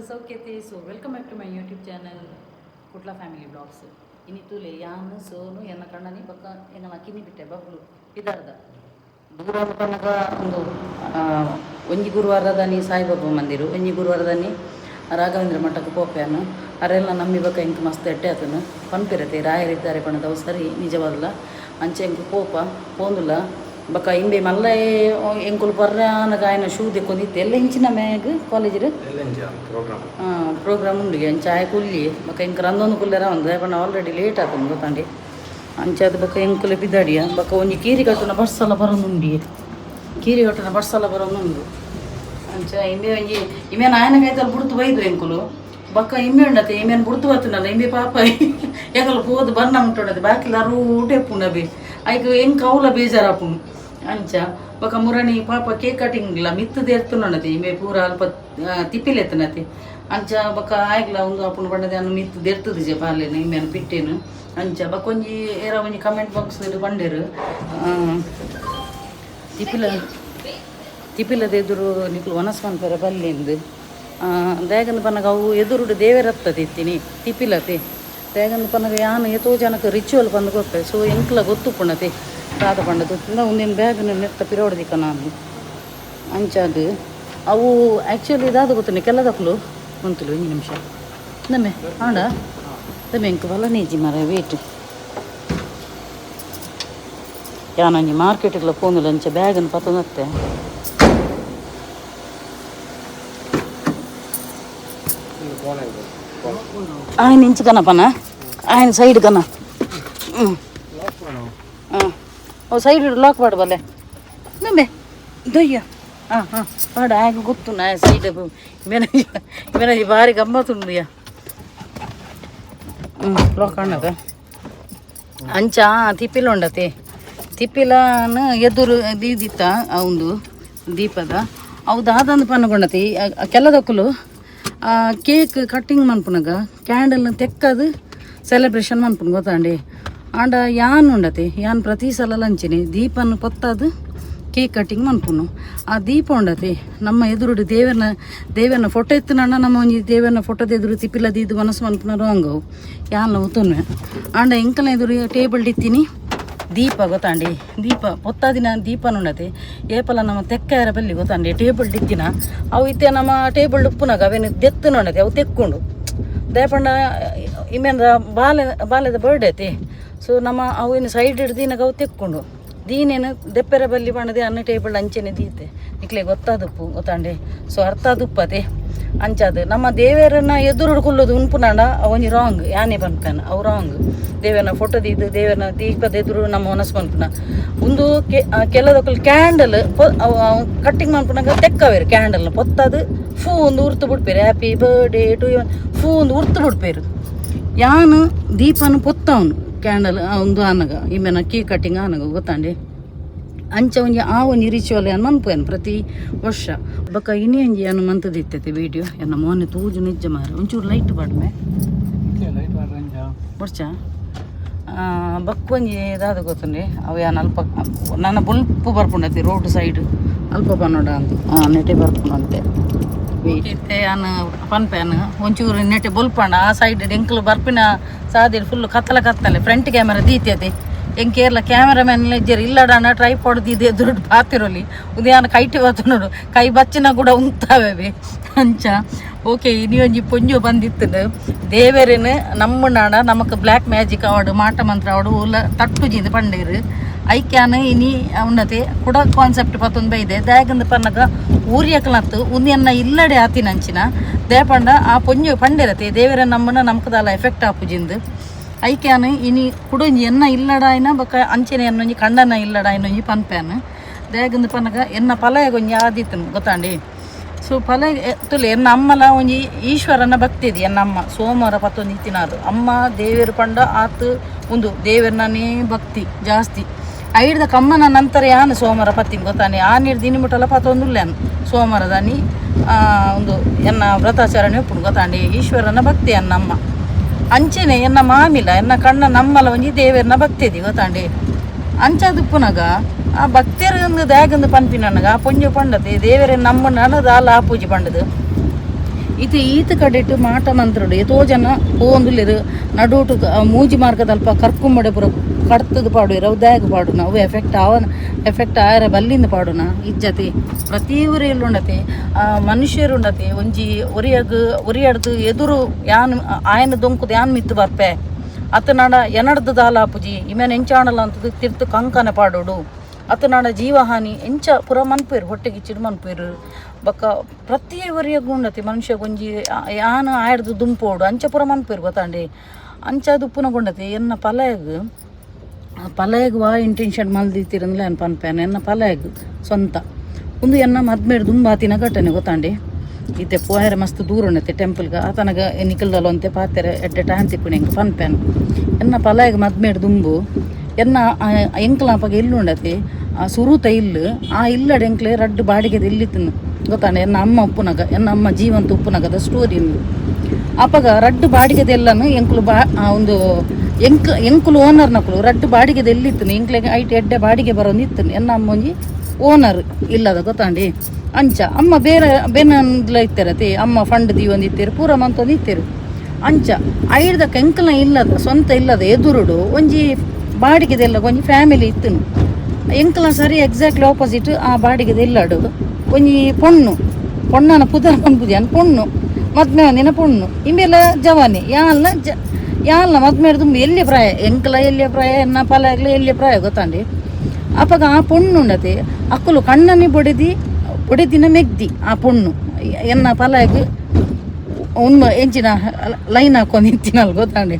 ಸೌಖ್ಯತೆ. So welcome back to my YouTube channel ಕುಟ್ಲ family vlogs. ಇನ್ನಿತ್ತೂಲೆ ಯಾನು ಸೋನು ಎನ್ನ ಕಣ್ಣನಿ ಪಕ್ಕ ಎನ್ನ ಕಿನಿ ಬಿಟ್ಟೆ ಬಬ್ಲು ಇದಾರ್ದ ದೂರ ತನಕ ಒಂದು ಒಂಜಿ ಗುರುವಾರದನಿ ಸಾಯಿಬಾಬಾ ಮಂದಿರು, ಒಂಜಿ ಗುರುವಾರದನಿ ರಾಘವೇಂದ್ರ ಮಠಕ್ಕೆ ಪೋಪೆಯನ್ನು ಅರೆಲ್ಲ ನಮ್ಮಿ ಬಕ್ಕ ಇಂಕ ಮಸ್ತ್ ಎಟ್ಟೆ ಆತನು ಪನ್ಪಿರತೆ ರಾಯರಿದ್ದಾರೆ ಪಣದವು ಸರಿ ನಿಜವಾದಲ್ಲ ಅಂಚೆ ಎಂಕು ಪೋಪ ಪೋಂದುಲ ಬಕ್ಕ ಇಂಬೆ ಮಲ್ಲ ಎಂಕುಲು ಬರ್ರಾನಗ ಆಯ್ನ ಶೂ ದೆಕ್ಕೊಂದಿತ್ತು ಎಲ್ಲ ಇಂಚಿನ ಮ್ಯಾಗ್ ಕಾಲೇಜ್ ಪ್ರೋಗ್ರಾಮ್ ಉಂಡು ಅಂಚ ಆಯ ಕುಲ್ಲಿ ಬಕ್ಕ ಇಂಕ ರಂದೊಂದು ಕುಲ್ಲೆರ ಒಂದು ಬಣ್ಣ ಆಲ್ರೆಡಿ ಲೇಟ್ ಆತನು ಗೊತ್ತಾಂಡಿ ಅಂಚಾದ ಬಕ್ಕ ಎಂಕುಲೆ ಬಿದ್ದಾಡಿಯ ಬಕ್ಕ ಒಂಜಿ ಕೀರಿ ಕಟ್ಟುನ ಬಸ್ಸಲ್ಲ ಬರೋನುಂಡಿ ಕೀರಿ ಕಟ್ಟುನ ಬಸ್ಸಲ್ಲ ಬರೋನುಂಡು ಅಂಚ ಇಂಬೆ ಒಂಜಿ ಇಮೇನ ಆಯನ ಕೈತಲ್ಲಿ ಬುಡ್ತು ಬೈದು ಎಂಕುಲು ಬಕ್ಕ ಇಮ್ಮೆ ಉಂಡತೆ ಇಮೇನು ಬುಡ್ತು ಬತ್ತುನಲ್ಲ ಇಂಬೆ ಪಾಪ ಎಂಕಲು ಪೋದು ಬಣ್ಣ ಉಂಟುಂಡದೆ ಬಾಕಿಲ ರೂಟೆ ಪುಂಡಬೆ ಐಕ್ ಎಂಕ ಅವಲ ಬೇಜಾರಾಪುನು ಅಂಚ ಬೊಕ ಮುರಣಿ ಪಾಪ ಕೇಕ್ ಕಟಿಂಗ್ಲ ಮಿತ್ತದ ಎರ್ತುನತಿ ಇಮೆ ಪೂರ ಅಲ್ಪ ತಿಪ್ಪಿಲೆತ್ತನತಿ ಅಂಚ ಬೊಕ ಆಯ್ಗ್ಲ ಒಂದು ಅಪ್ಪನ ಬಣ್ಣದ ಅನ್ನು ಮಿತ್ತದ ಎರ್ತದ ಜೆ ಪಾಲೇನು ಇಮೇನು ಪಿಟ್ಟೇನು ಅಂಚ ಬೊಕ ಒಂಜಿ ಏರ ಒಂಜಿ ಕಮೆಂಟ್ ಬಾಕ್ಸ್ ಬಂಡೇರು ತಿಪ್ಪಿಲದ ಎದುರು ನಿಕ್ಲು ವನಸ್ಮಂತರ ಬಲ್ಲಿಂದು ದೇಗಂದು ಪನ್ನಗ ಅವು ಎದುರುಡು ದೇವರತ್ತದ ಇತ್ತೀನಿ ತಿಪ್ಪಿಲತೆ ದೇಗಂದು ಪನ್ನಗ ಯಾನು ಎತೋ ಜನಕ್ಕೆ ರಿಚುವಲ್ ಬಂದು ಗೊತ್ತೆ ಸೊ ಎಂಕ್ಲ ಗೊತ್ತು ಪುಣತೆ ರಾಧ ಪಂಡದು ಒಂದಿನ ಬ್ಯಾಗ್ನ ನೆತ್ತ ಪಿರೋಡ್ದಿಕ್ಕ ನಾನು ಅಂಚಾದು ಅವು ಆ್ಯಕ್ಚುಲಿ ಇದಾದ ಗೊತ್ತನೆ ಕೆಲದಕ್ಕಲು ಮಂತುಲು ಒಂದು ನಿಮಿಷ ನಮ್ಮೆ ಆಂಡ ದಮ್ಮೆ ಎಂಕ ಬಲ ನೇಜಿ ಮರ ವೇಟ್ ಯಾನಂಜಿ ಮಾರ್ಕೆಟ್ಗೆಲ್ಲ ಪೋಂದಿಲ್ಲ ಅಂಚ ಬ್ಯಾಗನ್ನು ಪತ್ತೊಂದತ್ತೆ ఆయన ఇంచు కనపనా ఆయన సైడ్ కన్నా ఓ సైడ్ లాక్ పాడు బలే నమ్మే దయ్యా పాడు ఆయన గుర్తున్నా సైడ్ ఇవేనా భారీ గమ్మతుండియా లాక్ అన్నద ಅಂಚ ತಿಪ್ಪಿಲ ಉಂಡತೆ ತಿಪ್ಪಿಲನ ಎದುರು ದೀದಿತ್ತ ಅವಂದು ದೀಪದ ಅವು ದಾದಂದು ಪನ್ನಗೊಂಡತಿ ಕೆಲದಕ್ಕಲು ಕೇಕ್ ಕಟ್ಟಿಂಗ್ ಮನ್ಪುನಗ ಕ್ಯಾಂಡಲ್ನ ತೆಕ್ಕದು ಸೆಲೆಬ್ರೇಷನ್ ಮನ್ಪುನ ಗೊತ್ತಾಂಡಿ ಆಂಡ ಯಾನ್ ಉಂಡತೆ ಯಾನ್ ಪ್ರತಿ ಸಲ ಲಂಚಿನಿ ದೀಪನ್ನು ಪೊತ್ತದು ಕೇಕ್ ಕಟ್ಟಿಂಗ್ ಮನ್ಪುನು ಆ ದೀಪ ಉಂಡತೆ ನಮ್ಮ ಎದುರುಡು ದೇವರನ ಫೋಟೋ ಎತ್ತನಣ್ಣ ನಮ್ಮ ಒಂಜಿ ದೇವರನ ಫೋಟೋದ ಎದುರು ತಿಪ್ಪಿಲ್ಲದ ಇದು ಮನಸ್ಸು ಮನ್ಪುನರು ಹಂಗವು ಯಾನ್ ಉತ್ತುನ್ವೆ ಆಂಡ ಎಂಕಲ ಎದುರು ಟೇಬಲ್ ಇತ್ತೀನಿ ದೀಪ ಗೊತ್ತಾಂಡಿ ದೀಪ ಪೊತ್ತಾದಿನ ದೀಪನ ಉಂಡತೆ ಏಪಲ ನಮ್ಮ ತೆಕ್ಕಾಯರ ಬಲ್ಲಿ ಗೊತ್ತಾಂಡಿ ಟೇಬಲ್ ಇತ್ತಿನ ಅವು ಇತ್ತೆ ನಮ್ಮ ಟೇಬಲ್ ಉಪ್ಪುನಾಗ ಅವೇನು ದೆತ್ತು ನೋಡತೆ ಅವು ತೆಕ್ಕೊಂಡು ದಯಪಂಡ ಇಮೇನ ಬಾಲ್ಯದ ಬರ್ಡೇ ಐತಿ ಸೊ ನಮ್ಮ ಅವು ಇನ್ನು ಸೈಡ್ ಹಿಡ್ದಿನಾಗ ಅವು ತೆಕ್ಕೊಂಡು ದೀನೇನು ದೆಪ್ಪೆರ ಬಲ್ಲಿ ಬಣ್ಣದೆ ಅನ್ನ ಟೇಬಲ್ ಅಂಚೆನೆ ದೀತೆ ನಿಕ್ಲೆ ಗೊತ್ತಾದುಪ್ಪು ಗೊತ್ತಾಂಡೆ ಸೊ ಅರ್ಥ ದುಪ್ಪತೆ ಅಂಚಾದು ನಮ್ಮ ದೇವರನ್ನ ಎದುರು ಕುಲ್ಲೋದು ಉನ್ಪುನಾಂಡ ಅವನಿ ರಾಂಗ್ ಯಾನೇ ಬಂದ್ಪನ ಅವು ರಾಂಗ್ ದೇವರನ ಫೋಟೋದ ಇದು ದೇವರನ ದೀಪದ ಎದುರು ನಮ್ಮ ಮನಸ್ಸು ಬಂದ್ಪುನ ಒಂದು ಕೆಲದಕ್ಕಲು ಕ್ಯಾಂಡಲ್ ಕಟ್ಟಿಂಗ್ ಮಾಡ್ಪುನಾಗ ತೆಕ್ಕವೇರು ಕ್ಯಾಂಡಲ್ನ ಪೊತ್ತದು ಫೂ ಒಂದು ಉರ್ತು ಬಿಡ್ಪೇರು ಹ್ಯಾಪಿ ಬರ್ಡೇ ಟು ಇವನ್ ಫೂ ಒಂದು ಉರ್ತು ಬಿಡ್ಪೇರು ಯಾನು ದೀಪನ ಪೊತ್ತವನು ಕ್ಯಾಂಡಲ್ ಒಂದು ಆನಗ ಇಮೇನ ಕೇಕ್ ಕಟ್ಟಿಂಗ್ ಆನಗ ಗೊತ್ತಾಂಡಿ ಅಂಚ ಒಂಜಿ ಆ ಒಂಜಿ ರಿಚುವಲ್ ಏನು ಮನ್ಪೇನು ಪ್ರತಿ ವರ್ಷ ಬಕ್ಕ ಇನ್ನಿ ಒಂಜಿ ಏನು ಮಂತದಿತ್ತೈತೆ ವೀಡಿಯೋ ಎನ್ನ ಮೊನ್ನೆ ತೂಜು ನಿಜ ಮಾರ ಒಂಚೂರು ಲೈಟ್ ಬಾಡ್ಮೆ ಬರ್ಚ ಬಕ್ಕ ಒಂಜಿ ಇದಾದ ಗೊತ್ತಂಡಿ ಅವು ಏನು ಅಲ್ಪ ನನ್ನ ಬುಲ್ಪು ಬರ್ಪುಂಡತಿ ರೋಡ್ ಸೈಡ್ ಅಲ್ಪ ಬನ್ನೋಡ ಅಂತ ನೆಟೆ ಬರ್ಪುಣಂತೆ ಇತ್ತೆ ಅನ್ನ ಪನ್ಪೇನು ಒಂಚೂರು ನೆಟೆ ಬುಲ್ಪಂಡ ಆ ಸೈಡ್ ಎಂಕ್ಲು ಬರ್ಪಿನ ಸಾದಿರು ಫುಲ್ಲು ಕತ್ತಲೆ ಫ್ರಂಟ್ ಕ್ಯಾಮರಾ ದೀತ್ಯತೆ ಎಂಕೇರ್ಲ ಕ್ಯಾಮರಾಮ್ಯಾನ್ ಇಜ್ಜರು ಇಲ್ಲಡಾನ ಟ್ರೈಪಾಡ್ ದೀದಿ ಎದುರು ಪಾತಿರೋಲಿ ಉದಯಾನ ಕೈಟಿ ಬತ್ತು ನೋಡು ಕೈ ಬಚ್ಚಿನ ಕೂಡ ಉಂತಾವೆ ಅಂಚ ಓಕೆ ಇನ್ನೊಂಜಿ ಪೊಂಜು ಬಂದಿತ್ತು ದೇವರೇನು ನಮ್ಮನಾಡ ನಮಕ್ ಬ್ಲ್ಯಾಕ್ ಮ್ಯಾಜಿಕ್ ಅವಾರ್ಡ್ ಮಾಟ ಮಂತ್ರ ಅವಾರ್ಡ್ ಉಲ್ಲ ತಟ್ಟುಜಿಂದು ಪಂಡೇರು ಐಕ್ಯಾನ ಇನಿ ಉನ್ನತೆ ಕುಡ ಕಾನ್ಸೆಪ್ಟ್ ಪತ್ತೊಂದು ಬೈದೆ ದಾಯಗಂದು ಪನ್ನಗ ಊರಿಯಕಲತ್ತು ಉಂದಿಯನ್ನ ಇಲ್ಲಡೆ ಆತಿನಂಚಿನ ದೇಪಂಡ ಆ ಪೊಂಜು ಪಂಡಿರತೆ ದೇವರ ನಮ್ಮನ್ನ ನಮ್ಕದಲ್ಲ ಎಫೆಕ್ಟ್ ಆಪುಜಿಂದು ಐಕ್ಯಾನ ಇನಿ ಕುಡೊಂಜಿ ಎನ್ನ ಇಲ್ಲಡಾಯ್ನ ಬೊಕ ಅಂಚೆನೆ ಎನ್ನೊಂಜಿ ಕಂಡನ ಇಲ್ಲಡಾಯ್ನೊಂಜಿ ಪನ್ಪೇನು ದೇಗಂದು ಪನ್ನಗ ಎನ್ನ ಪಲಯಗೊಂಜಿ ಆದಿತ್ತನು ಗೊತ್ತಾಂಡಿ ಸೊ ಪಲಯ ತುಲೆ ಎನ್ನ ಅಮ್ಮಲ ಒಂಜಿ ಈಶ್ವರನ ಭಕ್ತಿ ಇದೆ ಎನ್ನ ಅಮ್ಮ ಸೋಮವಾರ ಪತ್ತೊಂದು ಇತ್ತಿನಾರು ಅಮ್ಮ ದೇವರು ಪಂಡ ಆತು ಒಂದು ದೇವರನೇ ಭಕ್ತಿ ಜಾಸ್ತಿ ಐಡ್ದ ಕಮ್ಮನ ನಂತರ ಯಾನು ಸೋಮವಾರ ಪತ್ತಿನ ಗೊತ್ತಾನೆ ಆ ನೀರು ದಿನ ಮುಟ್ಟಲ್ಲ ಪತ್ತೊಂದುಲ್ಲೇನು ಸೋಮವಾರದಾನಿ ಒಂದು ಎನ್ನ ವ್ರತಾಚರಣೆ ಉಪ್ಪುಡು ಗೊತ್ತಾಂಡಿ ಈಶ್ವರನ ಭಕ್ತಿ ಎನ್ನಮ್ಮ ಅಂಚೆನೆ ಎನ್ನ ಮಾಮಿಲ ಎನ್ನ ಕಣ್ಣ ನಮ್ಮಲ ಒಂಜಿ ದೇವರನ ಭಕ್ತಿ ಇದೆ ಗೊತ್ತಾಂಡಿ ಅಂಚದುಪ್ಪುನಗ ಆ ಭಕ್ತಿಯರೊಂದು ದ್ಯಾಗಂದು ಪನ್ಪಿನಗ ಆ ಪೊಂಜು ಪಂಡತೆ ದೇವರೇ ನಮ್ಮನ್ನ ದಾಲ ಆ ಪೂಜೆ ಪಂಡದು ಈತ ಕಡೆಟ್ ಮಾಟ ಮಂತ್ರುಡು ಎತೋ ಜನ ಪೋಂದುಲ್ಲೆರ್ ನಡೋಟು ಮೂಜಿ ಮಾರ್ಗದಲ್ಪ ಕರ್ಕೊಂಬಡೆ ಪೂರ ಕಡ್ತದ ಪಾಡು ರೌದಾಯಗ ಪಾಡು ನಾವು ಎಫೆಕ್ಟ್ ಆಯರ ಬಲ್ಲಿಂದ ಪಾಡುನ ಇಜ್ಜತೆ ಪ್ರತಿ ಊರೆಯಲ್ಲಿ ಉಂಡತೆ ಮನುಷ್ಯರು ಉಂಡತೆ ಒಂಜಿ ಒರಿಯಡ್ದು ಎದುರು ಯಾನ್ ಆಯನ ದೊಂಕುದು ಯಾನ್ ಮಿತ್ತು ಬರ್ಪೆ ಅತನಾಡ ಎನಡ್ದು ದಾಲಾಪುಜಿ ಇಮೇನ್ ಎಂಚಾಣಲ್ಲ ಅಂತದ್ದು ತಿರ್ತು ಕಂಕನ ಪಾಡೋಡು ಅತನಾಡ ಜೀವಹಾನಿ ಎಂಚ ಪುರ ಮನ್ಪೇರು ಹೊಟ್ಟೆಗಿಚ್ಚಿಡು ಮನ್ಪೇರು ಬೊಕ್ಕ ಪ್ರತಿ ಒರಿಯಗೂ ಉಂಡತೆ ಮನುಷ್ಯ ಗೊಂಜಿ ಯಾನ್ ಆಯಡ್ದು ದುಂಪೋಡು ಅಂಚ ಪುರ ಮನ್ಪೇರು ಗೊತ್ತಾಂಡೆ ಅಂಚ ದುಪ್ಪುನಗೊಂಡತೆ ಎನ್ನ ಪಲಯಗ್ ವಾ ಇಂಟೆನ್ಷನ್ ಮಲ್ದಿತ್ತಿರಂದ್ಲೆ ಅನ್ ಪನ್ಪೇನೆ ಎನ್ನ ಪಲಯಗ್ ಸ್ವಂತ ಒಂದು ಎನ್ನ ಮದ್ಮೇಡ್ ದುಂಬಾತಿನ ಘಟನೆ ಗೊತ್ತಾಂಡೆ ಇತ್ತೆ ಪೋಯರ ಮಸ್ತ್ ದೂರ ಉಂಡತೆ ಟೆಂಪಲ್ಗೆ ಆತನಗ ನಿಖಲ್ದಲ್ಲ ಅಂತೆ ಪಾತೆರೆ ಎಡ್ಡೆ ಟೈಮ್ ತಿಪ್ಪುಣಿ ಎಂಕ್ ಪನ್ಪೇನು ಎನ್ನ ಪಲಯಗ್ ಮದ್ಮೇಡ್ ದುಂಬು ಎನ್ನ ಎಂಕ್ಲಾಪಗ ಇಲ್ಲು ಉಂಡತೆ ಸುರುತ ಇಲ್ಲು ಆ ಇಲ್ಲಡೆ ಎಂಕ್ಲೆ ರಡ್ಡು ಬಾಡಿಗೆದ ಇಲ್ಲಿತ್ತನು ಗೊತ್ತಾಂಡೆ ಎನ್ನ ಅಮ್ಮ ಉಪ್ಪುನಗ ಎನ್ನ ಅಮ್ಮ ಜೀವಂತ ಉಪ್ಪುನಗದ ಸ್ಟೋರಿ ಉಂಡು ಅಪಗ ರಡ್ಡು ಬಾಡಿಗೆದೆಲ್ಲನು ಎಂಕ್ಲು ಒಂದು ಎಂಕುಲು ಓನರ್ ನಕುಲು ರಡ್ಡು ಬಾಡಿಗೆದ ಎಲ್ಲಿತ್ತನು ಎಂಕ್ಲೆಗೆ ಐಟ್ ಎಡ್ಡೆ ಬಾಡಿಗೆ ಬರೋಂದಿತ್ತನು ಎನ್ನ ಅಮ್ಮ ಒಂಜಿ ಓನರ್ ಇಲ್ಲದ ಗೊತ್ತಾಂಡಿ ಅಂಚ ಅಮ್ಮ ಬೇರೆ ಬೆನ್ನಂದ್ಲ ಇತ್ತರತಿ ಅಮ್ಮ ಫಂಡ್ ದೀವೊಂದಿತ್ತೇರು ಪೂರ ಮಂತೊಂದಿತ್ತೇರು ಅಂಚ ಐಡ್ದ ಕೆಂಕಲ ಇಲ್ಲದ ಸ್ವಂತ ಇಲ್ಲದ ಎದುರುಡು ಒಂಜಿ ಬಾಡಿಗೆದೆಲ್ಲ ಒಂಜಿ ಫ್ಯಾಮಿಲಿ ಇತ್ತನು ಎಂಕಲ ಸರಿ ಎಕ್ಸಾಕ್ಟ್ಲಿ ಆಪೋಸಿಟ್ ಆ ಬಾಡಿಗೆದ ಇಲ್ಲಡು ಒಂಜಿ ಪೊಣ್ಣನ ಪುದರ್ ಪನ್ಪುಜಿ ಅನ್ ಪೊಣ್ಣು ಮದ್ಮೆ ಒಂದಿನ ಪೊಣ್ಣು ಇಂಬೆಲ್ಲ ಜವಾನಿ ಯಾಲ್ಲ ಮದ್ಮೇಡ್ ತುಂಬ ಎಲ್ಲಿ ಪ್ರಾಯ ಎಂಕಲ ಎಲ್ಲಿಯ ಪ್ರಾಯ ಎನ್ನ ಪಲಾಗ್ಲ ಎಲ್ಲಿಯ ಪ್ರಾಯ ಗೊತ್ತಾಂಡಿ ಅಪಗ ಆ ಪೊಣ್ಣು ಉಂಡತೆ ಅಕ್ಕಲು ಕಣ್ಣನಿ ಬೊಡೆದಿನ ಮೆಗ್ದಿ ಆ ಪೊಣ್ಣು ಎನ್ನ ಪಲಾಗ್ ಎಂಚಿನ ಲೈನ್ ಹಾಕೊಂಡು ನಿಂತಿನಲ್ ಗೊತ್ತಾಂಡೆ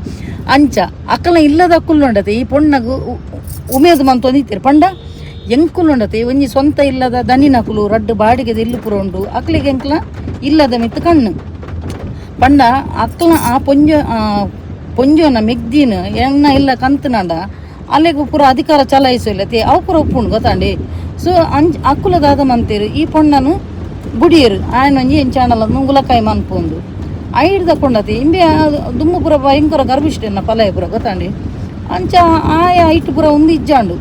ಅಂಚ ಅಕ್ಕಲ ಇಲ್ಲದ ಅಕ್ಕಲು ಉಂಡತೆ ಈ ಪೊಣ್ಣಗು ಉಮೇದು ಮಂತೊಂದಿತ್ತೀರಿ ಪಂಡ ಎಂಕುಲು ಉಂಡತೆ ಒಂಜಿ ಸ್ವಂತ ಇಲ್ಲದ ದನಿನಕುಲು ರಡ್ಡು ಬಾಡಿಗೆದ ಇಲ್ಲು ಪುರ ಉಂಡು ಅಕ್ಲಿಗೆ ಎಂಕ್ಲ ಇಲ್ಲದ ಮಿತ್ತು ಕಣ್ಣು ಪಂಡ ಅಕ್ಕಲ ಆ ಪೊಂಜೋನ ಮೆಗ್ದಿನ ಎನ್ನ ಇಲ್ಲ ಕಂತನಂಡ ಅಲ್ಲಿಗೂ ಪೂರ ಅಧಿಕಾರ ಚಲಾಯಿಸಲತ್ತೆ ಅವು ಪೂರ ಉಪ್ಪುಂಡು ಗೊತ್ತಾಂಡಿ ಸೊ ಅಕ್ಕುಲದಾದ ಮಂತೇರು ಈ ಪೊಣ್ಣನು ಬುಡಿಯರು ಆಯನ ಒಂಜಿ ಎಂಚಾಣಲ ಉಂಗುಲಕಾಯಿ ಮನ್ಪೊಂದು ಐಡ್ದ ಕೊಂಡತಿ ಇಂಬೆ ದುಮ್ಮು ಪೂರ ಭಯಂಕರ ಗರ್ಭಿಷ್ಠೆನ್ನ ಪಲಯ ಪೂರ ಗೊತ್ತಾಂಡಿ ಅಂಚ ಆಯ ಐಟು ಪೂರ ಒಂದು ಇಜ್ಜಾಂಡು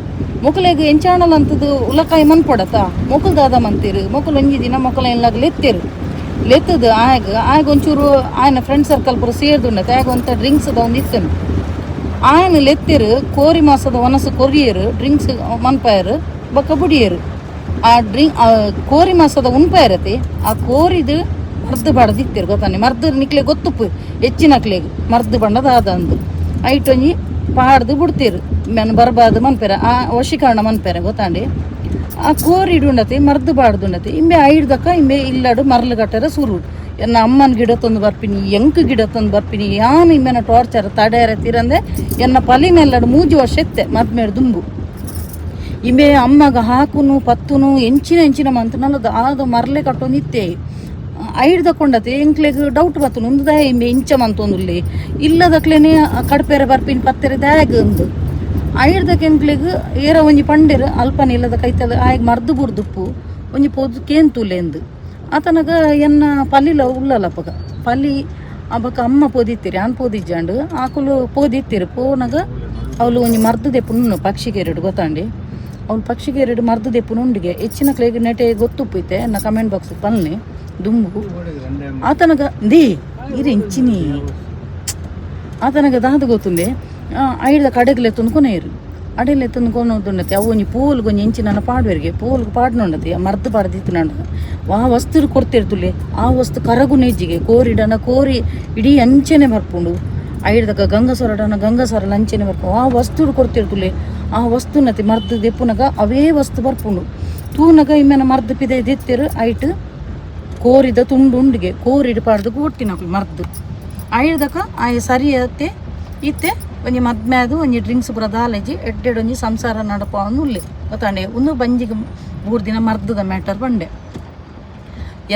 ಮೊಕಲೆಗ್ ಎಂಚಾಣಲ ಅಂತದ್ದು ಉಲಕಾಯಿ ಮನ್ಪೊಡತ ಮೊಕಲ್ದಾದ ಮಂತೇರು ಮೊಕಲು ಒಂಜಿ ದಿನ ಮೊಕಲ ಎಲ್ಲಾಗ ಲೆತ್ತದು ಆಗ ಒಂಚೂರು ಆಯನ ಫ್ರೆಂಡ್ ಸರ್ಕಲ್ ಪೂರ ಸೇರ್ದುಂಡತೆ ಆಗ ಒಂಥ ಡ್ರಿಂಕ್ಸ್ದ ಒಂದು ಇತ್ತನು ಆಯನ ಲೆತ್ತೇರು ಕೋರಿ ಮಾಸದ ಒನಸು ಕೊರಿಯರು ಡ್ರಿಂಕ್ಸ್ ಮನ್ಪಾಯರು ಬೊಕ್ಕ ಬುಡಿಯರು ಆ ಕೋರಿ ಮಾಸದ ಉನ್ಪಾಯರತಿ ಆ ಕೋರಿದು ಮರ್ದು ಬಾಡದಿತ್ತೇರು ಗೊತ್ತಾನೆ ಮರ್ದು ನಿಕ್ಲೆ ಗೊತ್ತುಪ್ಪು ಹೆಚ್ಚಿನಕ್ಲೆಗ್ ಮರ್ದು ಬಂಡದ ಆದ ಅಂದು ಐಟೊಂಜಿ ಪಾಡ್ದು ಬಿಡ್ತೀರು ಮೆನ್ ಬರ್ಬಾರ್ದು ಮನ್ಪೇರ ಆ ವಶೀಕರಣ ಮನ್ಪೇರ ಗೊತ್ತಾಂಡಿ ಆ ಕೋರಿ ಇಡುಂಡತಿ ಮರ್ದು ಬಾಡ್ದುಂಡತಿ ಇಂಬೆ ಐಡ್ದಕ್ಕ ಇಂಬೆ ಇಲ್ಲಡು ಮರ್ಲು ಕಟ್ಟರ ಸುರು ಎನ್ನ ಅಮ್ಮನ ಗಿಡ ತಂದು ಬರ್ಪಿನಿ ಎಂಕ್ ಗಿಡ ತಂದು ಬರ್ಪಿನಿ ಯಾನು ಇಮ್ಮೆನ ಟಾರ್ಚರ್ ತಡೆಯರ ತಿರಂದೆ ಎನ್ನ ಪಲಿನೆಲ್ಲಡು 3 ವರ್ಷ ಎತ್ತೆ ಮದ್ಮೇಡ್ ದುಂಬು ಇಮೆ ಅಮ್ಮಗ ಹಾಕುನು ಪತ್ತುನು ಎಂಚಿನ ಮಂತನಲ್ಲದ ಆದ ಮರ್ಲೆ ಕಟ್ಟೊಂದಿತ್ತೆ ಐಡ್ದಕೊಂಡತೆ ಎಂಕ್ಲೆಗ್ ಡೌಟ್ ಬತ್ತನು ಒಂದು ದಾಯ ಇಮೆ ಇಂಚ ಮಂತೊಂದುಲ್ಲಿ ಇಲ್ಲದಕ್ಲೇನೆ ಕಡ್ಪೆರೆ ಬರ್ಪಿನಿ ಪತ್ತೆರೆ ದಾಯಗ ಒಂದು ಐಡ್ದಕ್ಕೆ ಎಂಕ್ಲೆಗ್ ಏರ ಒಂಜಿ ಪಂಡೆರು ಅಲ್ಪನ ಇಲ್ಲದ ಕೈತದ ಆಯ್ಗ ಮರ್ದು ಬುರ್ದುಪ್ಪು ಒಂಜಿ ಪೋದು ಕೇಂತುಲೆಂದು ಆತನಗ ಎನ್ನ ಪಲ್ಲಿಲ ಉಳ್ಳಲಪ್ಪಗ ಪಲ್ಲಿ ಅಬ್ಬಕ ಅಮ್ಮ ಪೋದಿತ್ತೀರಿ ಆನ್ ಪೋದಿಜ್ಜಾಂಡು ಆಕುಲು ಪೋದಿತ್ತೀರಿ ಪೋನಾಗ ಅವಳು ಒಂಜಿ ಮರ್ದು ದೆಪ್ಪುನು ಪಕ್ಷಿಗೆರೆಡು ಗೊತ್ತಾಂಡಿ ಅವ್ನು ಪಕ್ಷಿಗೆರೆಡು ಮರ್ದು ದೆಪ್ಪುನು ಉಂಡಿಗೆ ಹೆಚ್ಚಿನ ಕ್ಲೇಗ್ ನೆಟೆ ಗೊತ್ತುಪ್ಪೈತೆ ಎನ್ನ ಕಮೆಂಟ್ ಬಾಕ್ಸ್ ಪಲ್ಲೆ ದುಂಬು ಆತನಗ ಇರಿ ಇಂಚಿನಿ ಆತನಗ ದಾದ ಗೊತ್ತುಂದೆ ಐಡ್ದ ಕಡೆಗ್ಲೆ ತುಂದ್ಕೊನೇರು ಅಡೆಲೆ ತುಂದ್ಕೊನೋದುಂಡತಿ ಅವು ಒಂಜಿ ಪೋಲ್ಗೆ ಒಂಜಿ ಎಂಚಿನ ಪಾಡುವರಿಗೆ ಪೋಲ್ಗೆ ಪಾಡ್ನೊಂಡತಿ ಮರ್ದು ಪಾಡ್ದಿತ್ತು ನಂಡ ಆ ವಸ್ತು ಕೊಡ್ತಿರ್ತುಲೆ ಆ ವಸ್ತು ಕರಗು ನೆಜ್ಜಿಗೆ ಕೋರಿಡನ ಕೋರಿ ಇಡೀ ಅಂಚೆನೆ ಬರ್ಪುಂಡು ಐಡ್ದಾಗ ಗಂಗಸರಲ ಅಂಚೆನೆ ಬರ್ಪುಂಡು ಆ ವಸ್ತು ಕೊಡ್ತಿರ್ತುಲೆ ಆ ವಸ್ತುನತಿ ಮರ್ದು ದೆಪ್ಪುನಗ ಅವೇ ವಸ್ತು ಬರ್ಪುಂಡು ತೂನಗ ಇಮ್ಮೆನ ಮರ್ದು ಪಿದೆ ದೆತ್ತಿರು ಐಟ್ ಕೋರಿದ ತುಂಡು ಉಂಡಿಗೆ ಕೋರಿಡು ಪಾಡ್ದು ಕೊಟ್ಟಿನಕ್ಲು ಮರ್ದು ಐಡ್ದಕ ಆಯ ಸರಿಯತ್ತೆ ಇತ್ತೆ ಒಂಜಿ ಮದ್ಮ್ಯಾದು ಒಂಜಿ ಡ್ರಿಂಕ್ಸ್ ಪೂರ ದಾಲೆಜಿ ಎಡ್ಡೆಡೊಂಜಿ ಸಂಸಾರ ನಡಪವನು ಉಲ್ಲೆ ಗೊತ್ತಾಂಡೆ ಒಂದು ಬಂಜಿಗೆ 3 ದಿನ ಮರ್ದದ ಮ್ಯಾಟರ್ ಬಂಡೆ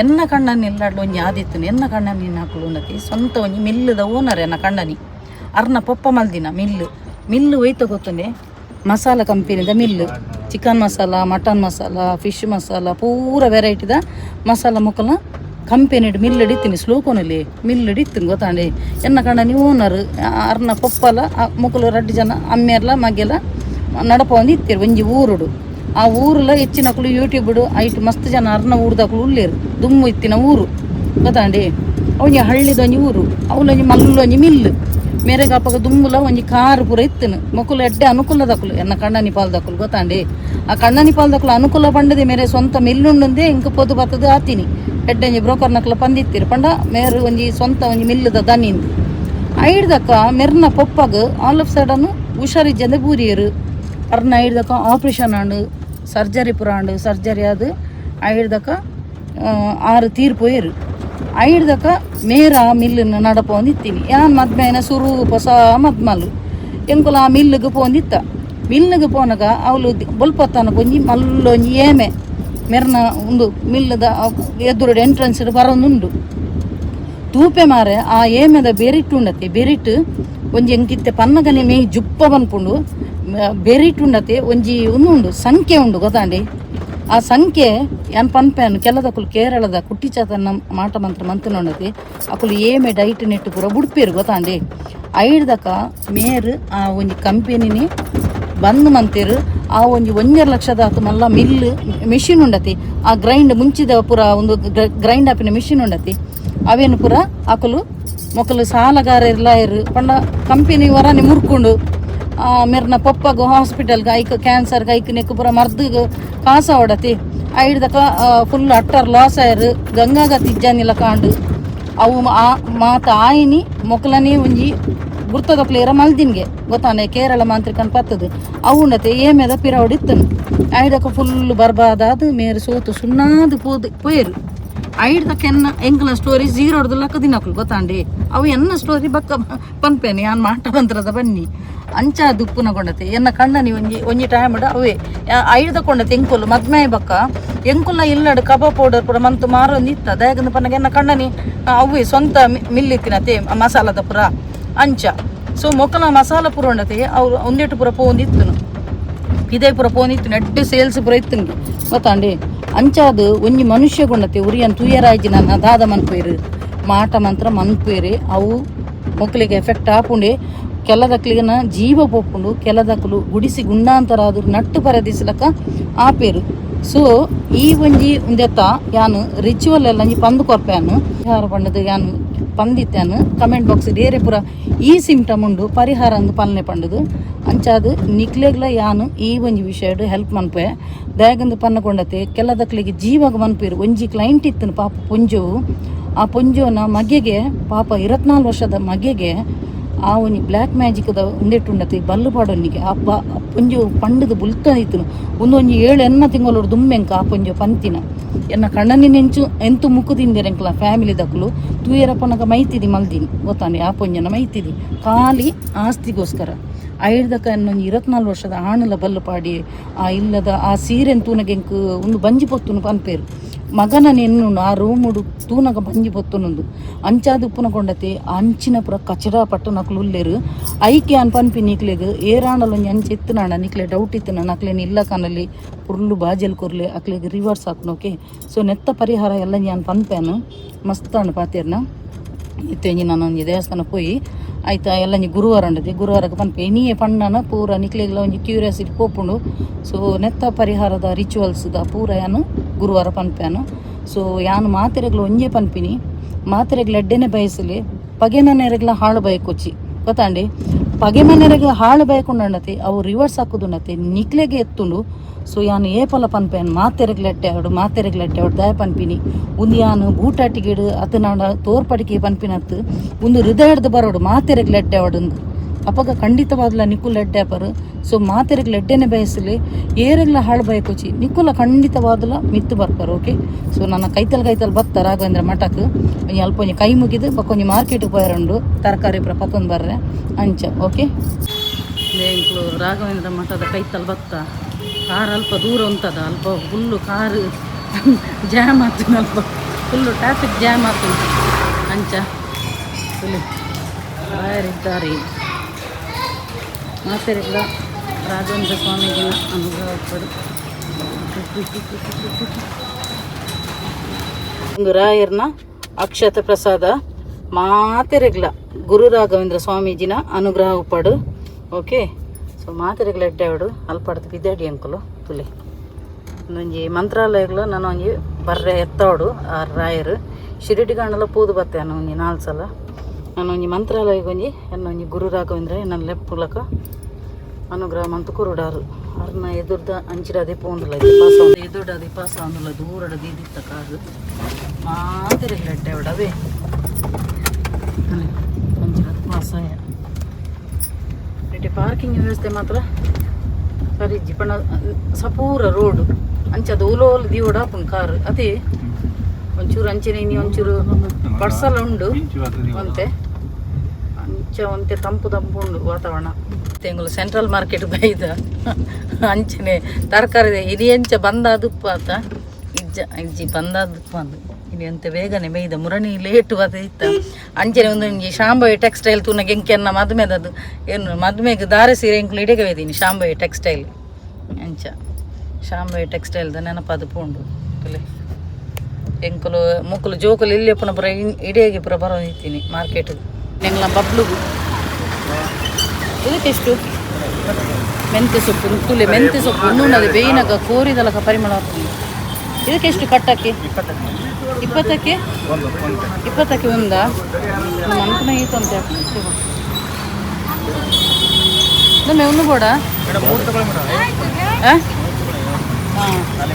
ಎನ್ನ ಕಣ್ಣನಿ ಎಲ್ಲಾಡ್ಲು ಒಂಜಿ ಆದಿತ್ತನು ಎನ್ನ ಕಣ್ಣನಿ ಹಾಕಲು ಉನ್ನತಿ ಸ್ವಂತ ಒಂಜಿ ಮಿಲ್ಲದ ಓನರ್ ಎನ್ನ ಕಣ್ಣನಿ ಅರ್ನ ಪೊಪ್ಪ ಮಲ್ದಿನ ಮಿಲ್ಲು ಒಯ್ತ ಗೊತ್ತಂಡೆ ಮಸಾಲ ಕಂಪನಿದ mill chicken masala mutton masala fish masala ಪೂರ ವೆರೈಟಿದ ಮಸಾಲ ಮುಕ್ಕಲ ಕಂಪೆನಿಡ್ ಮಿಲ್ಲಡಿತ್ತೀನಿ ಸ್ಲೋಕೋನಲ್ಲಿ ಮಿಲ್ಲಡಿತ್ತೀನಿ ಗೊತ್ತಾಂಡೆ ಎನ್ನ ಕಣ್ಣನಿ ಓನರ್ ಅರ್ನ ಪೊಪ್ಪಲ ಮುಕ್ಕಲು 2 ಜನ ಅಮ್ಮೆರ್ಲ ಮಗೆಲ ನಡಪೊಂದು ಇತ್ತೀರು ಒಂಜಿ ಊರುಡು ಆ ಊರುಲ ಹೆಚ್ಚಿನಕ್ಲು ಯೂಟ್ಯೂಬ್ಡು ಐಟ್ ಮಸ್ತ್ ಜನ ಅರ್ನ ಊರ್ದಕ್ಲು ಉಳ್ಳೇರು ದುಮ್ಮು ಇತ್ತಿನ ಊರು ಗೊತ್ತಾಂಡೆ ಒಂಜಿ ಹಳ್ಳಿದೊಂಜಿ ಊರು ಅವಲೊಂಜಿ ಮಲ್ಲೊಂಜಿ ಮಿಲ್ಲು ಮೇರೆಗೆ ಅಪ್ಪಗ ದುಂಬುಲ ಒಂಜಿ ಕಾರು ಪೂರ ಇತ್ತನು ಮೊಕ್ಕಲು ಎಡ್ಡೆ ಅನುಕೂಲ ದಕ್ಕಲು ಎನ್ನ ಕಣ್ಣನಿ ಪಾಲ್ ದಕ್ಕಲು ಗೊತ್ತಾಂಡಿ ಆ ಕಣ್ಣನಿ ಪಾಲ್ ದಕ್ಕಲು ಅನುಕೂಲ ಪಂಡದೆ ಮೇರೆ ಸ್ವಂತ ಮಿಲ್ಲುಂಡಂದೆ ಇಂಕ ಪೊದು ಬತ್ತದು ಆತೀನಿ ಎಡ್ಡೆಂಜಿ ಬ್ರೋಕರ್ ನಕ್ಲ ಪಂದಿತ್ತೀರಿ ಪಂಡ ಮೇರು ಒಂಜಿ ಸ್ವಂತ ಒಂಜಿ ಮಿಲ್ಲುದ ದನಿಂದು ಐಡ್ದಕ್ಕ ಮೆರ್ನ ಪೊಪ್ಪಗ ಆಲ್ ಆಫ್ ಸಡನ್ ಹುಷಾರಿಜ್ಜಂದೆ ಬೂರಿಯರು ಅರ್ನ ಐಡ್ದಕ್ಕ ಆಪ್ರೇಷನ್ ಆಂಡು ಸರ್ಜರಿ ಪುರ ಆಂಡು ಸರ್ಜರಿ ಆದು ಐಡ್ದಕ್ಕ 6 ತೀರ್ಪೋಯರು ಐಡ್ದಕ್ಕ ಮೇರ ಮಿಲ್ಲನ್ನು ನಡಪೋಂದಿತ್ತೀನಿ ಯಾನ್ ಮದ್ಮೇನ ಸುರು ಹೊಸ ಮದ್ಮಲು ಎಂಕುಲ ಆ ಮಿಲ್ಲಿಗೆ ಪೋಂದಿತ್ತ ಮಿಲ್ಲಿಗೆ ಪೋನಾಗ ಅವಳು ಬೊಲ್ಪತ್ತಾನ ಒಂಜಿ ಮಲ್ಲೊಂಜಿ ಏಮೆ ಮೆರ್ನ ಒಂದು ಮಿಲ್ಲದ ಎದುರುಡು ಎಂಟ್ರೆನ್ಸ್ ಬರೋದುಂಡು ತೂಪೆ ಮಾರೆ ಆ ಏಮೆದ ಬೆರಿಟ್ಟುಂಡತೆ ಬೆರಿಟ್ಟು ಒಂಜಿ ಎಂಕಿತ್ತೆ ಪನ್ನಗನೆ ಮೇಯ್ ಜುಪ್ಪ ಬನ್ಪುಂಡು ಬೆರಿಟ್ಟುಂಡತೆ ಒಂಜಿ ಉಂಡು ಸಂಖ್ಯೆ ಉಂಡು ಗೊತ್ತಾಂಡಿ ಆ ಸಂಖ್ಯೆ ಯಾನ್ ಪನ್ಪೇನು ಕೆಲದಕ್ಕಲು ಕೇರಳದ ಕುಟ್ಟಿಚಾತನ ಮಾಟ ಮಂತ್ರ ಮಂತನೊಂಡತಿ ಅಕುಲು ಏಮೆ ಡೈಟ್ ನೆಟ್ಟು ಪೂರ ಬುಡ್ಪೇರು ಗೊತ್ತಾಂಡಿ ಐಡ್ದಕ ಮೇರು ಆ ಒಂಜಿ ಕಂಪೆನಿನಿ ಬಂದ್ ಮಂತೇರು ಆ ಒಂಜಿ 1.5 ಲಕ್ಷದ ಆತು ಮಲ್ಲ ಮಿಲ್ಲು ಮೆಷಿನ್ ಉಂಡತಿ ಆ ಗ್ರೈಂಡ್ ಮುಂಚಿದ ಪೂರ ಒಂದು ಗ್ರೈಂಡ್ ಆಪಿನ ಮಿಷಿನ್ ಉಂಡತಿ ಅವೇನು ಪೂರ ಅಕುಲು ಮೊಕಲು ಸಾಲಗಾರ ಇರ್ಲಾಯರು ಪಂಡ ಕಂಪೆನಿ ಹೊರನೆ ಮುರ್ಕೊಂಡು ಮೆರ್ನ ಪಪ್ಪಗ ಹಾಸ್ಪಿಟಲ್ಗೆ ಐಕ್ ಕ್ಯಾನ್ಸರ್ಗೆ ಐಕ್ ನೆಕ್ ಪೂರ ಮರ್ದಿಗೆ ಕಾಸ ಹೊಡತಿ ಐಡ್ದಕ ಫುಲ್ ಅಟ್ಟರ್ ಲಾಸ್ ಆಯರು ಗಂಗಾಗ ತಿಜ್ಜಾನಿಲ್ಲ ಕಾಂಡು ಅವು ಆ ಮಾತ ಆಯಿನಿ ಮೊಕಲನೇ ಒಂಜಿ ಗುರ್ತದ ಪ್ಲೇಯರ ಮಲ್ದಿನ್ಗೆ ಗೊತ್ತಾನೆ ಕೇರಳ ಮಾಂತ್ರಿಕನ್ ಪತ್ತದು ಅವು ಉಂಡತೆ ಏಮೆದ ಪಿರವಡಿತ್ತನು ಐಡಕ ಫುಲ್ ಬರ್ಬಾದಾದು ಮೇರೆ ಸೋತು ಸುಣ್ಣಾದು ಪೋಯರು ಐಡ್ದಕ್ಕ ಎನ್ನ ಎಂಕಲ ಸ್ಟೋರಿ 0 ಹೊಡೆದು ಲಕ್ಕ ದಿನಕ್ಲು ಗೊತ್ತಾಂಡಿ ಅವು ಎನ್ನ ಸ್ಟೋರಿ ಬಕ್ಕ ಪನ್ಪೇನೆ ಯಾನ್ ಮಾಟ ಮಂತ್ರದ ಬನ್ನಿ ಅಂಚ ದುಪ್ಪುನ ಕೊಂಡತೆ ಎನ್ನ ಕಣ್ಣನಿ ಒಂಜಿ ಟೈಮ್ ಅವೇ ಐಡ್ದ ಕೊಂಡತೆ ಎಂಕುಲು ಮದ್ಮೆ ಬಕ್ಕ ಎಂಕುಲ ಇಲ್ಲಡು ಕಬಾಬ್ ಪೌಡರ್ ಪೂರ ಮಂತು ಮಾರೊಂದಿತ್ತ ದಯಗಂದು ಪನ್ನಗ ಎನ್ನ ಕಣ್ಣನಿ ಅವೇ ಸ್ವಂತ ಮಿಲ್ಲಿತ್ತಿನತೆ ಮಸಾಲದ ಪುರ ಅಂಚ ಸೊ ಮೊಕ್ಕಲ ಮಸಾಲ ಪೂರ ಉಂಡತೆ ಅವ್ರು ಒಂದೆಟ್ಟು ಪೂರ ಪೋಂದಿತ್ತನು ಇದೇ ಪೂರ ಪೋಂದಿತ್ತು ಎಡ್ಡೆ ಸೇಲ್ಸ್ ಪೂರ ಇತ್ತು ಗೊತ್ತಾಂಡಿ ಅಂಚಾದು ಒಂಜಿ ಮನುಷ್ಯ ಗೊಂಡತೆ ಉರಿಯನ್ ತುಯ್ಯರಾಯ್ಜಿ ನನ್ನ ದಾದ ಮನ್ಪೇರು ಮಾಟ ಮಂತ್ರ ಮನ್ಪೇರಿ ಅವು ಮೊಕ್ಕಲಿಗೆ ಎಫೆಕ್ಟ್ ಆಪುಂಡೆ ಕೆಲದಕ್ಲಿಗನ ಜೀವ ಪೋಪುಂಡು ಕೆಲದಕ್ಕಲು ಗುಡಿಸಿ ಗುಂಡಾಂತರ ಅದು ನಟ್ಟು ಪರದಿಸ್ಲಕ್ಕ ಆಪೇರು ಸೊ ಈ ಒಂಜಿ ಉಂದೆತ್ತ ಯಾನು ರಿಚುವಲ್ ಎಲ್ಲ ಪಂದು ಕೊರ್ಪ್ಯಾನು ಪರಿಹಾರ ಪಂಡದು ಯಾನು ಪಂದಿತ್ತಾನು ಕಮೆಂಟ್ ಬಾಕ್ಸ್ ಬೇರೆ ಪೂರ ಈ ಸಿಂಪ್ಟಮ್ ಉಂಡು ಪರಿಹಾರ ಅಂದು ಪಾಲನೆ ಪಂಡದು ಅಂಚಾದು ನಿಕ್ಲೆಗ್ಲ ಯಾನು ಈ ಒಂಜಿ ವಿಷಯಡು ಹೆಲ್ಪ್ ಮನ್ಪೆ ದಯಗಂದು ಪನ್ನಕೊಂಡತೆ ಕೆಲದಕ್ಲಿಗೆ ಜೀವಾಗ ಮನ್ಪೇರು ಒಂಜಿ ಕ್ಲೈಂಟ್ ಇತ್ತನು ಪಾಪ ಪೊಂಜು ಆ ಪೊಂಜುವನ ಮಗೆ ಪಾಪ 24 ವರ್ಷದ ಮಗೆ ಆ ಒಂಜಿ ಬ್ಲ್ಯಾಕ್ ಮ್ಯಾಜಿಕ್ದ ಉಂದೆಟ್ಟುಂಡತೆ ಬಲ್ಲು ಪಾಡೊನ್ನಿಗೆ ಆ ಪೊಂಜು ಪಂಡದು ಬುಲ್ತನಿತ್ತನು ಒಂದೊಂಜಿ 7 ತಿಂಗಳೋಡು ದುಮ್ಮೆಂಕ ಆ ಪೊಂಜು ಪಂತಿನ ಎನ್ನ ಕಣ್ಣನಿನೆಂಚು ಎಂತು ಮುಕ್ಕುದಿಂದಿರೆಂಕ್ಲ ಫ್ಯಾಮಿಲಿ ದಕ್ಕಲು ತೂಯರಪ್ಪನಗ ಮೈತಿದಿ ಮಲ್ದಿನಿ ಗೊತ್ತಾನೆ ಆ ಪೊಂಜನ ಮೈತಿದಿ ಖಾಲಿ ಆಸ್ತಿಗೋಸ್ಕರ ಐಡ್ದಕ ಇನ್ನೊಂದು 24 ವರ್ಷದ ಆಣಲ ಬಲ್ಲು ಪಾಡಿ ಆ ಇಲ್ಲದ ಆ ಸೀರೆನ್ ತೂನಗೆ ಒಂದು ಬಂಜಿ ಪೊತ್ತುನು ಪನ್ಪೇರು ಮಗನ ನೆನ್ನು ಆ ರೂಮುಡು ತೂನಗ ಬಂಜಿ ಪೊತ್ತುನೊಂದು ಅಂಚಾದ ಉಪ್ಪುನ ಕೊಂಡತೆ ಅಂಚಿನ ಪುರ ಕಚಡ ಪಟ್ಟು ನಕ್ಲು ಉಲ್ಲೇರು ಐಕೆ ಅನ್ ಪನ್ಪಿ ನಿಕ್ಲೆಗ್ ಏರಾಣಲೊಂಜಿ ಅಂಚೆ ಎತ್ತನಾಣ ನಿಕ್ಲೆ ಡೌಟ್ ಇತ್ತನ ನಕ್ಲೇನು ಇಲ್ಲ ಕನಲ್ಲಿ ಪುರ್ಲು ಬಾಜಲ್ ಕೊರ್ಲೆ ಅಕ್ಲೆಗ್ ರಿವರ್ಸ್ ಹಾಕ್ನೋಕೆ ಸೊ ನೆತ್ತ ಪರಿಹಾರ ಎಲ್ಲ ನಾನು ಪನ್ಪೇನು ಮಸ್ತ್ ಅಣ್ಣ ಪಾತೇರ್ನ ಇತ್ತೇಂಜಿ ನಾನು ದೇವಸ್ಥಾನ ಪೋಯಿ ಆಯ್ತಾ ಎಲ್ಲ ಗುರುವಾರ ಉಂಡದೆ ಗುರುವಾರಕ್ಕೆ ಪನ್ಪೆ ನೀಯೇ ಪಣ್ಣನ ಪೂರ ನಿಕ್ಲೆಗ್ಲ ಒಂಜಿ ಕ್ಯೂರಿಯಾಸಿಟಿ ಪೋಪುಂಡು ಸೊ ನೆತ್ತ ಪರಿಹಾರದ ರಿಚುವಲ್ಸ್ದ ಪೂರ ಯಾನು ಗುರುವಾರ ಪನ್ಪೇನು ಸೊ ಯಾನು ಮಾತೆರೆಗ್ಲ ಒಂಜೇ ಪನ್ಪಿನಿ ಮಾತೆರೆಗ್ಲ ಎಡ್ಡೆನೆ ಬಯಸಲಿ ಪಗೆ ಮನೆರೆಗ್ಲ ಹಾಳು ಬಯಕೊಚ್ಚಿ ಗೊತ್ತಾಂಡಿ ಪಗೆ ಮನೆರೆಗೆ ಹಾಳು ಬಯಕೊಂಡತಿ ಅವು ರಿವರ್ಸ್ ಹಾಕುದುಂಡತೆ ನಿಕ್ಲೆಗೆ ಎತ್ತುಂಡು ಸೊ ಯಾನು ಏಪಲ ಪನ್ಪೇನು ಮಾತೆರೆಗ್ಲೆಟ್ಟೆ ಅವಡು ದಯ ಪನ್ಪಿನಿ ಒಂದು ಯಾನು ಬೂಟಾಟಿಗಿಡು ಅತನಾಡ ತೋರ್ಪಡಿಕೆ ಪನ್ಪಿನತ್ತು ಒಂದು ಹೃದಯದ ಬರೋಡು ಮಾತೆರೆಗ್ಲೆಟ್ಟೆ ಅವಡೊಂದು ಅಪ್ಪಗ ಖಂಡಿತವಾದ್ಲ ನಿಕ್ಕುಲ ಎಡ್ಡೆ ಅಪ್ಪರು ಸೊ ಮಾತೆರೆಗ್ಲ ಎಡ್ಡೆನೆ ಬಯಸಲಿ ಏರೆಗ್ಲ ಹಾಳು ಬಯಕೊಚ್ಚಿ ನಿಕ್ಕುಲ ಖಂಡಿತವಾದ್ಲ ಮಿತ್ತು ಬರ್ತಾರೆ ಓಕೆ ಸೊ ನನ್ನ ಕೈತಲ್ ಬತ್ತ ರಾಘವೇಂದ್ರ ಮಠಕ್ಕೆ ಅಲ್ಪ ಒಂಜಿ ಕೈ ಮುಗಿದು ಬಕ್ಕೊಂಜಿ ಮಾರ್ಕೆಟ್ಗೆ ಪೋಯರಂಡು ತರಕಾರಿ ಪುರ ಪತ್ತೊಂದು ಬರ್ರೆ ಅಂಚ ಓಕೆ ಬೇಂಕ್ಲು ರಾಘವೇಂದ್ರ ಮಠದ ಕೈತಲ್ ಬತ್ತ ಕಾರ್ ಅಲ್ಪ ದೂರ ಉಂಟದ ಅಲ್ಪ ಫುಲ್ಲು ಕಾರು ಜಾಮ್ ಆಗ್ತದೆ ಅಲ್ಪ ಫುಲ್ಲು ಟ್ರಾಫಿಕ್ ಜಾಮ್ ಆಗ್ತುಂಟು ಅಂಚ ಫುಲ್ ಬಾಯರಿದ್ದಾರೆ ಮಾತೆರೆಗ್ಲ ರಾಘವೇಂದ್ರ ಸ್ವಾಮಿಗಿನ ಅನುಗ್ರಹ ಪಡು ಒಂದು ರಾಯರ್ನ ಅಕ್ಷತ ಪ್ರಸಾದ ಮಾತೆರೆಗ್ಲ ಗುರು ರಾಘವೇಂದ್ರ ಸ್ವಾಮೀಜಿನ ಅನುಗ್ರಹ ಪಡು ಓಕೆ ಸೊ ಮಾತೆರೆಗ್ಲ ಎಡ್ಡೆವಡು ಅಲ್ಪಡ್ದು ಬಿದ್ದಾಡಿ ಅಂಕಲು ತುಲೆ ಒಂಜಿ ಮಂತ್ರಾಲಯಗಳು ನಾನು ಒಂಜಿ ಬರ್ರೆ ಎತ್ತವಡು ಆ ರಾಯರು ಶಿರಡಿ ಗಾಂಡಲ ಪೂದು ಬತ್ತೆ ಅನ್ನ ಒಂಜಿ 4 ಸಲ ನಾನು ಒಂಜಿ ಮಂತ್ರಾಲಯಕ್ಕೆ ಒಂಜಿ ಎನ್ನ ಒಂಜಿ ಗುರು ರಾಘವೇಂದ್ರ ನನ್ನ ಲೆಪ್ಪುಲಕ ಅನುಗ್ರಹ ಮಂತು ಕುರುಡಾರು ಅರ್ನ ಎದುರ್ದ ಅಂಚಿಡದೆ ಪೋಂದುಲ ಪಾಸ ಎದುರ್ಡದೆ ಪಾಸ ಆಂದುಲ ದೂರಡದು ಇದಿತ್ತ ಕಾರು ಮಾತಿರಲಿಟ್ಟೆ ಅವಡವೇ ಅಂಚಿಡದು ಪಾಸಾಯ ಪಾರ್ಕಿಂಗ್ ವ್ಯವಸ್ಥೆ ಮಾತ್ರ ಸರಿಜ್ಜಿ ಪಣ ಸಪೂರ ರೋಡ್ ಅಂಚದ ಓಲೋಲ್ ದಿವಡ ಆಪುಂಡು ಕಾರು ಅದೇ ಒಂಚೂರು ಅಂಚನೆ ಇನಿ ಒಂಚೂರು ಪಡ್ಸಲ ಉಂಡು ಒಂತೆ ಅಂಚ ಒಂತೆ ತಂಪು ಉಂಡು ವಾತಾವರಣ ತೆಂಗುಲು ಸೆಂಟ್ರಲ್ ಮಾರ್ಕೆಟ್ ಬೈದ ಅಂಚನೆ ತರಕಾರಿ ಇರಿ ಅಂಚ ಬಂದಾದುಪ್ಪ ಆತ ಇಜ್ಜಿ ಬಂದಾದುಪ್ಪ ಅಂದು ಇಲ್ಲಿ ಅಂತೆ ಬೇಗನೆ ಮೇಯ್ದ ಮುರಣಿ ಲೇಟು ಅದು ಇತ್ತ ಅಂಚನೆ ಒಂದು ಶಾಂಭವಿ ಟೆಕ್ಸ್ಟೈಲ್ ತೂನ ಗೆಂಕೆನ್ನ ಮದುಮೆದದು ಏನು ಮದುಮೆಗೆ ದಾರೆ ಸೀರೆ ಎಂಕ್ಲು ಇಡೆಗೆ ವೇದೀನಿ ಶಾಂಭವಿ ಟೆಕ್ಸ್ಟೈಲ್ ಅಂಚ ಶಾಂಭವಿ ಟೆಕ್ಸ್ಟೈಲ್ದ ನೆನಪದು ಪೋಂಡು ಕಲೆ ಎಂಕುಲು ಮುಕ್ಕಲು ಜೋಕುಲು ಇಲ್ಲಿ ಪುನಃ ಪುರ ಇಡೆಗೆ ಪುರ ಬರೋ ಇತ್ತೀನಿ ಮಾರ್ಕೆಟ್ ಎಂಗ್ಲ ಬಬ್ಲುಗು ಇದಕ್ಕೆಷ್ಟು ಮೆಂತ್ಯ ಸೊಪ್ಪು ನುಕ್ಕುಲೆ ಮೆಂತ್ಯ ಸೊಪ್ಪು ಇನ್ನೂನದು ಬೇಯಿನಾಗ ಕೋರಿದಲಕ ಪರಿಮಳ ಆಗ್ತದೆ ಇದಕ್ಕೆಷ್ಟು ಕಟ್ಟಕ್ಕೆ 20ಕ್ಕೆ 20ಕ್ಕೆ ಒಂದಾ ನಮ್ಮ ಅನುಕೂಲ ಈತು ಅಂತ ನಮ್ಮೆ ಒಂದು ಬೋಡ ಹಾಂ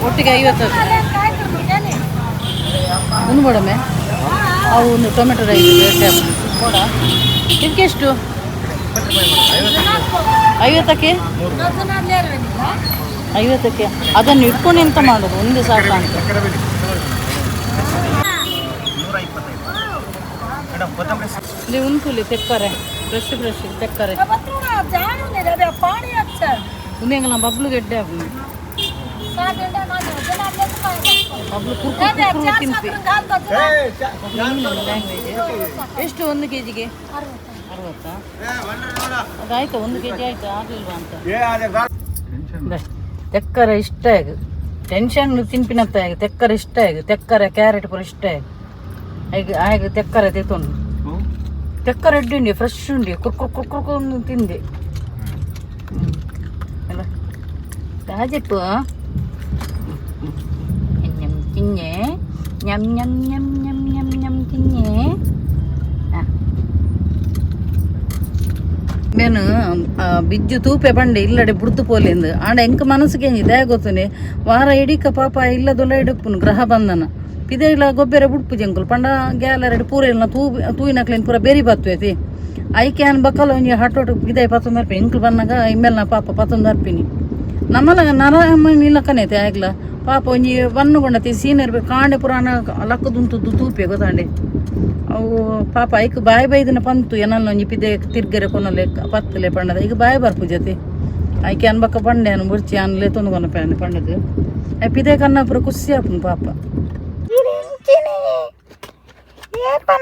ಒಟ್ಟಿಗೆ 50 ಒಂದು ಬೋಡಮ್ಮೆ ಅವು ಒಂದು ಟೊಮೆಟೊ ರೈಸ್ ಬೋಡ ಇದಕ್ಕೆಷ್ಟು 50ಕ್ಕೆ 50ಕ್ಕೆ ಅದನ್ನು ಇಟ್ಕೊಂಡು ಎಂತ ಮಾಡೋದು ಒಂದು ಸಾಕ ಅಂತ ಇಲ್ಲಿ ಉಂಟುಲಿ ತೆಕ್ಕರೆ ಫ್ರೆಶ್ ತೆಕ್ಕರೆ ಉಂದೆಂಗಲ ಬಬ್ಲು ಗೆಡ್ಡೆ ಆಗುದು ಬಬ್ಲು ಕುರ್ಕುರು ತಿಂಪಿ ಲ್ಯಾಂಗ್ವೇಜ್ ಎಷ್ಟು 1 kgಗೆ 60 ಅದಾಯ್ತಾ 1 kg ಆಯ್ತಾ ಆಗಲಿಲ್ವಾ ಅಂತ ತೆಕ್ಕರೆ ಇಷ್ಟ ಆಗ ಟೆನ್ಷನ್ ತಿನ್ಪಿನತ್ತ ಆಗ ತೆಕ್ಕರೆ ಇಷ್ಟ ಆಗ ತೆಕ್ಕರೆ ಕ್ಯಾರೆಟ್ ಪೂರ ಇಷ್ಟ ಆಗ ಆಗ ತೆಕ್ಕರೆ ತೆತ್ತೊಂಡು ತೆಕ್ಕರೆ ಎಡ್ಡಿ ಫ್ರೆಶ್ ಉಂಡಿ ಕುರ್ಕುರು ತಿಂದೆ ಅಲ್ಲ ತಾಜೆಪ್ಪು ತಿನ್ನೆ ñam ñam ñam ñam ñam ñam ತಿನ್ನೆ main Biju ತೂಪೆ ಬಂಡೆ ಇಲ್ಲಡೆ ಬುಡ್ದು ಪೋಲಿಂದು ಆಂಡ ಎಂಕ ಮನಸ್ಸಿಗೆ ಇದೆ ಗೊತ್ತನೆ ವಾರ ಇಡೀಕ ಪಾಪ ಇಲ್ಲದೊಲ್ಲ ಇಡುಪ್ಪುನು ಗ್ರಹ ಬಂಧನ ಪಿದೆ ಇಲ್ಲ ಗೊಬ್ಬರ ಬುಡ್ಪು ಜಂಕುಲು ಪಂಡ ಗ್ಯಾಲರಡಿ ಪೂರ ಇಲ್ಲ ತೂಯಿನಕ್ಲೇನು ಪೂರ ಬೇರಿ ಬತ್ತೈತಿ ಐಕೆ ಅನ್ ಬಕ್ಕಲ್ಲ ಒಂಜಿ ಹಟ್ಟೋಟು ಪಿದೆ 11 ರೂಪಾಯಿ ಎಂಕ್ಲು ಬಂದಾಗ ಇಮ್ಮೆಲ್ಲ ಪಾಪ 11 ಅರ್ಪಿನಿ ನಮ್ಮಲ್ಲ ನರಮಣಿ ಇಲ್ಲಕ್ಕನೈತೆ ಆಗ್ಲ ಪಾಪ ಒಂಜಿ ಬಣ್ಣಗೊಂಡತಿ ಸೀನಿಯರ್ ಕಾಂಡೆ ಪುರಾಣ ಲಕ್ಕದುಂತದ್ದು ತೂಪೆ ಗೊತ್ತಾಂಡೆ ಅವು ಪಾಪ ಐಕ್ ಬಾಯಿ ಬೈದಿನ ಪಂತು ಏನಲ್ಲ ಒಂಜಿ ಪಿದೆ ತಿರ್ಗರೆ ಕೊನಲೆ ಪತ್ತಲೆ ಪಂಡದ ಈಗ ಬಾಯಿ ಬರ್ಪು ಜೊತೆ ಐಕೆ ಅನ್ಬಕ್ಕ ಪಂಡೆ ಅನ್ನು ಮುರ್ಚಿ ಅನ್ಲೆ ತೊಂದು ಕೊನ ಪ್ಯಾನ್ ಪಂಡದು ಪಿದೆ ಕನ್ನ ಪುರ ಖುಷಿ ಆಪುನು ಪಾಪ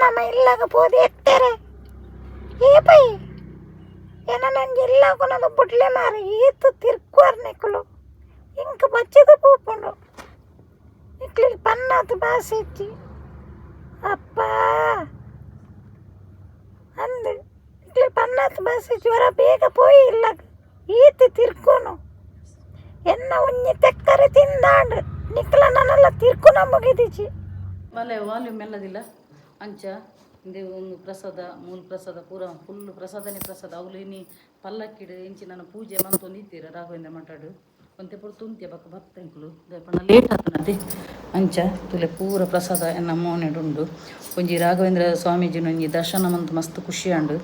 ನಮ್ಮ ಇಲ್ಲಾಗ ಪೋದಿ ಎತ್ತರೆ ಏಪೈ ಏನ ನಂಗೆ ಇಲ್ಲ ಕೊನದು ಬುಡ್ಲೆ ಮಾರಿ ಈತು ತಿರ್ಕುವರ್ನೆಕ್ಕಲು ಇಂಕ ಬಚ್ಚದ ಪೂಪುಂಡು ಇಕ್ಲಿ ಪನ್ನಾತು ಬಾಸಿ ಇಚ್ಚಿ ಅಪ್ಪ ಅಂದು ಇಕ್ಲಿ ಪನ್ನಾತು ಬಾಸಿ ಇಚ್ಚಿ ಹೊರ ಬೇಗ ಪೋಯಿ ಇಲ್ಲ ಈತು ತಿರ್ಕೋನು ಎನ್ನ ಉಣ್ಣಿ ತೆಕ್ಕರೆ ತಿಂದಾಂಡು ನಿಕ್ಲ ನನ್ನೆಲ್ಲ ತಿರ್ಕುನ ಮುಗಿದಿಚ್ಚಿ ಒಲೆ ವಾಲ್ಯೂಮ್ ಎಲ್ಲದಿಲ್ಲ ಅಂಚ ಇಂದೆ ಒಂದು ಪ್ರಸಾದ ಮೂಲ ಪ್ರಸಾದ ಪೂರ ಫುಲ್ ಪ್ರಸಾದನೇ ಪ್ರಸಾದ ಅವಳು ಇನಿ ಪಲ್ಲಕ್ಕಿಡು ಇಂಚಿ ನನ್ನ ಪೂಜೆ ಮಂತೊಂದಿತ್ತೀರ ರಾಘವೇಂದ್ರ ಮಠಡು ಒಂತೆ ಪೂರ ತುಂತ್ಯ ಬಕ್ಕ ಬತ್ತಂಕುಲು ದಯಪಣ್ಣ ಲೇಟ್ ಆತನದೆ ಅಂಚ ತುಲೆ ಪೂರ ಪ್ರಸಾದ ಎನ್ನ ಮೋನೆಡುಂಡು ಒಂಜಿ ರಾಘವೇಂದ್ರ ಸ್ವಾಮೀಜಿನ ಒಂಜಿ ದರ್ಶನ ಮಂತ್ ಮಸ್ತ್ ಖುಷಿ ಆಂಡು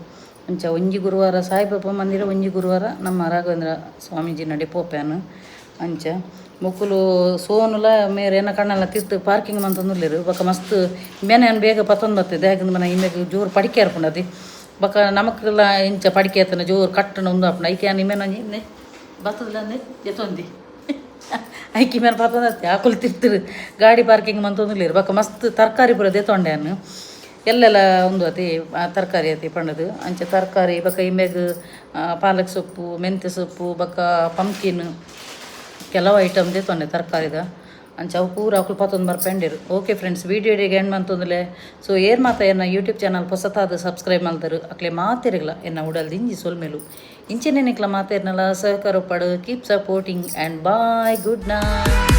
ಅಂಚ ಒಂಜಿ ಗುರುವಾರ ಸಾಯಿಬಾಬಾ ಮಂದಿರ ಒಂಜಿ ಗುರುವಾರ ನಮ್ಮ ರಾಘವೇಂದ್ರ ಸ್ವಾಮೀಜಿ ನಡೆ ಪೋಪ್ಯಾನು ಅಂಚ ಮುಕ್ಕುಲು ಸೋನುಲ ಮೇರೆ ಏನ ಕಣ್ಣೆಲ್ಲ ತಿರ್ತು ಪಾರ್ಕಿಂಗ್ ಮಂತಂದುಲ್ಲೇರು ಬಕ್ಕ ಮಸ್ತ್ ಮೇನೆ ಬೇಗ ಪತ್ತೊಂದು ಬರ್ತದೆ ಯಾಕಂದ್ರೆ ಮನ ಇಮ್ಮೆಗೆ ಜೋರು ಪಡಿಕೆ ಹರ್ಕೊಂಡದಿ ಬಕ್ಕ ನಮಗೆಲ್ಲ ಇಂಚ ಪಡಿಕೆ ಆತನ ಜೋರು ಕಟ್ಟಣ ಒಂದು ಅಪ್ಪನ ಐಕೆ ನಿಮ್ಮೇನ ಇನ್ನೆ ಬರ್ತದಿಲ್ಲ ಅಂದೆ ಎತ್ತೊಂದಿ ಐಕಿ ಮೇಲೆ ಪತ್ತೊಂದತ್ತೆ ಹಾಕುಲು ತಿರ್ತಿರು ಗಾಡಿ ಪಾರ್ಕಿಂಗ್ ಮಂತಂದುಲ್ಲೇರು ಬಕ್ಕ ಮಸ್ತ್ ತರಕಾರಿ ಪೂರ ದೆತ್ತೊಂಡೆ ಅನ್ನು ಎಲ್ಲೆಲ್ಲ ಒಂದು ಅತಿ ತರಕಾರಿ ಅತಿ ಪಂಡದು ಅಂಚ ತರಕಾರಿ ಬಕ್ಕ ಇಮ್ಮೆಗೆ ಪಾಲಕ್ ಸೊಪ್ಪು ಮೆಂತ್ಯ ಸೊಪ್ಪು ಬಕ್ಕ ಪಂಪ್ಕಿನ್ ಕೆಲವು ಐಟಮ್ ತೊಂಡೆ ತರಕಾರಿದ ಅಂಚ ಅವು ಪೂರ ಅಕ್ಕಳು 11 ಬರ್ಪೆಂಡಿರು ಓಕೆ ಫ್ರೆಂಡ್ಸ್ ವಿಡಿಯೋ ಎಂಡ್ ಮಂತಂದುಲೆ ಸೊ ಏರ್ ಮಾತ ಎನ್ನ ಯೂಟ್ಯೂಬ್ ಚಾನಲ್ ಹೊಸತಾದ ಸಬ್ಸ್ಕ್ರೈಬ್ ಮಾಡ್ತಾರೆ ಅಕ್ಲೆ ಮಾತಿರಲ್ಲ ಎನ್ನ ಉಡಲ್ದು ಇಂಜಿ ಸೊಲ್ಮೇಲು ಇಂಚಿನ ನಿಕ್ಲ ಮಾತೇರ್ನಲ್ಲ ಸಹಕಾರ ಪಡು keep supporting and bye good night.